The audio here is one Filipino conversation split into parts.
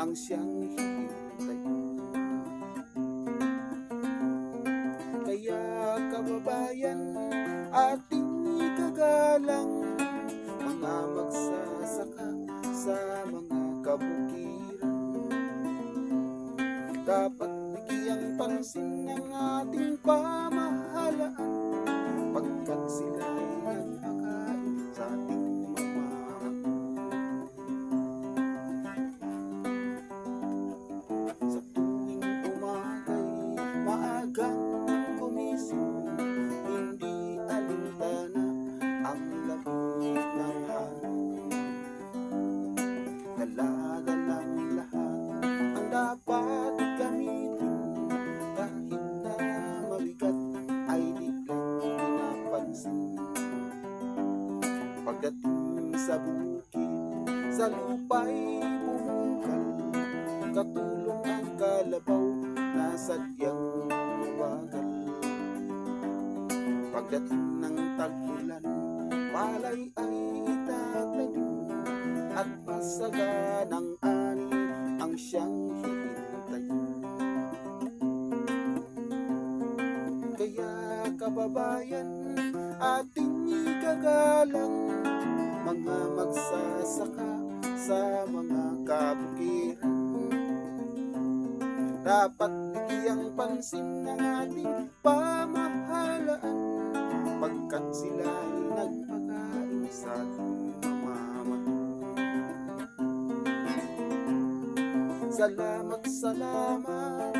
ang siyang hihintayin. Kaya kababayan, ating ikagalang mga magsasaka sa mga kabukiran. Dapat bigyang pansin ng ating pamahalaan pagkat sila'y nagpakain sa ating mamamahan. Sa tuwing umagay, maagang gumising, hindi alintana ang lamig ng hangin. Dala-dalang lahat ang dapat gamitin, kahit na mabigat ay biglang pinapansin. Pagdating sa bukid, sa lupa'y bumungkal, katulong ang kalabaw na sadyang mabagal. Pagdating ng tag-ulan, palay ay itatanim at masaganang ani ang siyang hihintayin. Kaya kababayan, ating ikagalang mga magsasaka sa mga kabukiran. Dapat bigyang pansin ng ating pamahalaan pagkat sila'y nagpakain sa ating mamamahan. Salamat, salamat,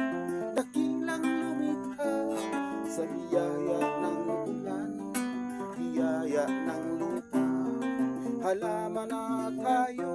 dakilang lumikha sa biyaya ng ulan, biyaya ng lupa, halaman at hayop